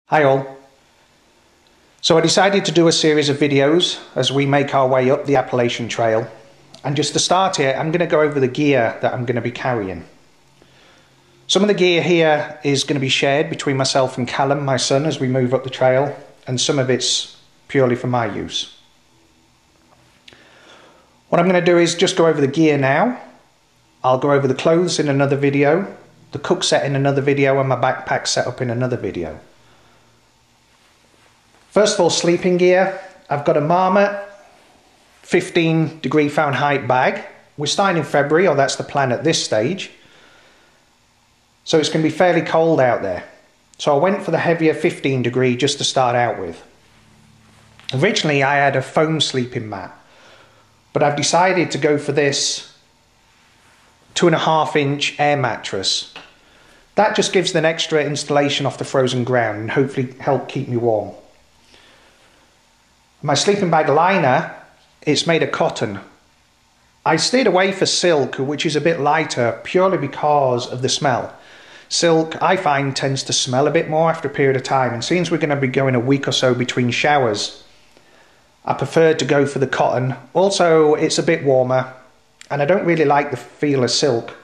Hi all. So I decided to do a series of videos as we make our way up the Appalachian Trail, and just to start here I'm going to go over the gear that I'm going to be carrying. Some of the gear here is going to be shared between myself and Callum, my son, as we move up the trail, and some of it's purely for my use. What I'm going to do is just go over the gear now. I'll go over the clothes in another video, the cook set in another video, and my backpack setup in another video. First of all, sleeping gear. I've got a Marmot 15 Fahrenheit bag. We're starting in February, or that's the plan at this stage. So it's going to be fairly cold out there. So I went for the heavier 15 degree just to start out with. Originally I had a foam sleeping mat, but I've decided to go for this 2.5-inch air mattress. That just gives an extra installation off the frozen ground and hopefully help keep me warm. My sleeping bag liner, it's made of cotton. I stayed away for silk, which is a bit lighter, purely because of the smell. Silk, I find, tends to smell a bit more after a period of time, and since we're going to be going a week or so between showers, I preferred to go for the cotton. Also, it's a bit warmer, and I don't really like the feel of silk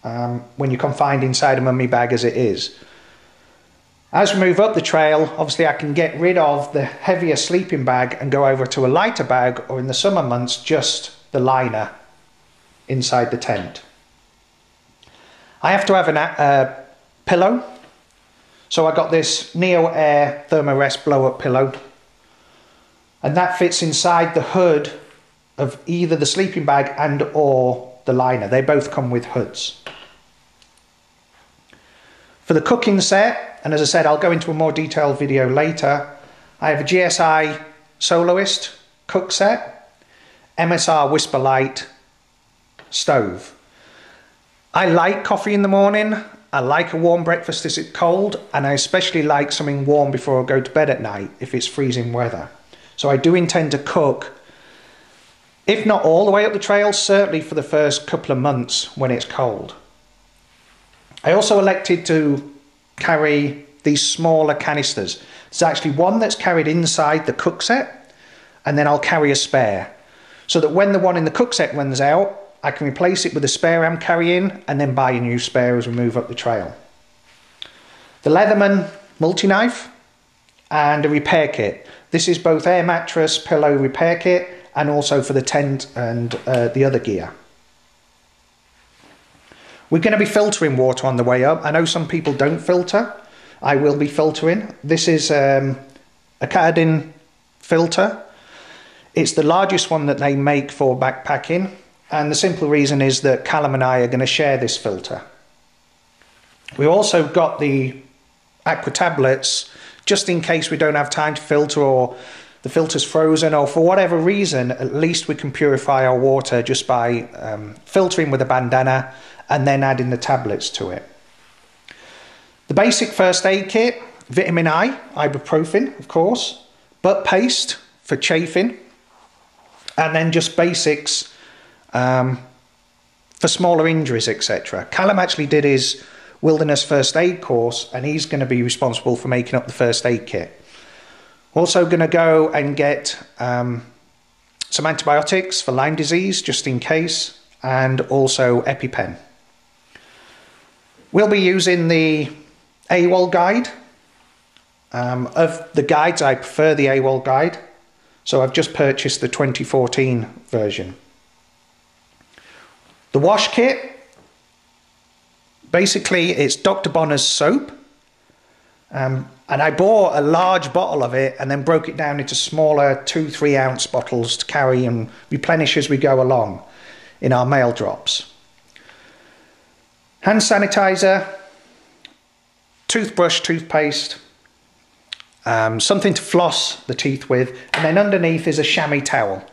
when you're confined inside a mummy bag as it is. As we move up the trail, obviously I can get rid of the heavier sleeping bag and go over to a lighter bag, or in the summer months, just the liner inside the tent. I have to have a pillow, so I got this Neo Air Thermarest blow-up pillow, and that fits inside the hood of either the sleeping bag and or the liner. They both come with hoods. For the cooking set, and as I said, I'll go into a more detailed video later, I have a GSI Soloist cook set, MSR Whisper Light stove. I like coffee in the morning, I like a warm breakfast as it's cold, and I especially like something warm before I go to bed at night if it's freezing weather. So I do intend to cook, if not all the way up the trail, certainly for the first couple of months when it's cold. I also elected to carry these smaller canisters. There's actually one that's carried inside the cook set, and then I'll carry a spare, so that when the one in the cook set runs out, I can replace it with a spare I'm carrying and then buy a new spare as we move up the trail. The Leatherman multi-knife and a repair kit. This is both air mattress, pillow repair kit, and also for the tent and the other gear. We're going to be filtering water on the way up. I know some people don't filter. I will be filtering. This is a Katadyn filter. It's the largest one that they make for backpacking, and the simple reason is that Callum and I are going to share this filter. We also got the Aqua Tablets just in case we don't have time to filter, or the filter's frozen, or for whatever reason, at least we can purify our water just by filtering with a bandana and then adding the tablets to it. The basic first aid kit, vitamin I, ibuprofen of course, butt paste for chafing, and then just basics for smaller injuries, etc. Callum actually did his wilderness first aid course, and he's going to be responsible for making up the first aid kit. Also going to go and get some antibiotics for Lyme disease just in case, and also EpiPen. We'll be using the AWOL guide. Of the guides, I prefer the AWOL guide, so I've just purchased the 2014 version. The wash kit, basically it's Dr. Bonner's soap, and I bought a large bottle of it and then broke it down into smaller 2-3 ounce bottles to carry and replenish as we go along in our mail drops. Hand sanitizer, toothbrush, toothpaste, something to floss the teeth with, and then underneath is a chamois towel.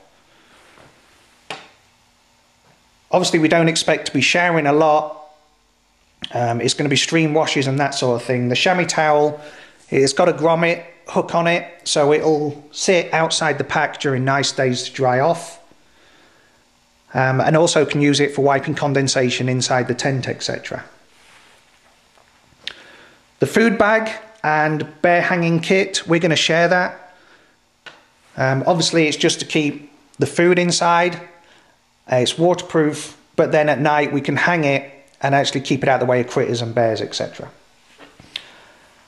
Obviously we don't expect to be showering a lot. It's going to be stream washes and that sort of thing. The chamois towel, it's got a grommet hook on it, so it'll sit outside the pack during nice days to dry off. And also can use it for wiping condensation inside the tent, etc. The food bag, and bear hanging kit, we're going to share that. Obviously it's just to keep the food inside. It's waterproof, but then at night we can hang it and actually keep it out of the way of critters and bears, etc.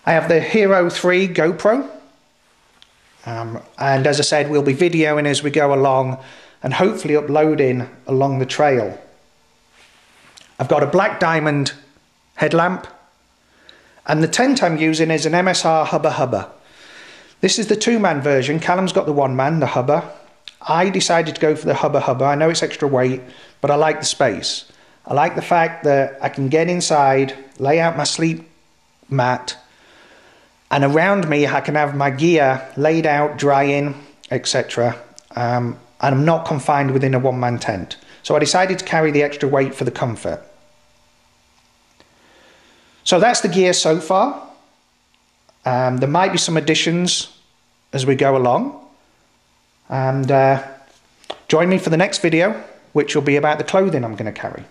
I have the Hero 3 GoPro, and as I said, we'll be videoing as we go along and hopefully uploading along the trail. I've got a black diamond headlamp, and the tent I'm using is an MSR Hubba Hubba. This is the 2-man version. Callum's got the 1-man, the Hubba. I decided to go for the Hubba Hubba. I know it's extra weight, but I like the space. I like the fact that I can get inside, lay out my sleep mat, and around me I can have my gear laid out, drying, etc. And I'm not confined within a 1-man tent. So I decided to carry the extra weight for the comfort. So that's the gear so far. There might be some additions as we go along. And join me for the next video, which will be about the clothing I'm going to carry.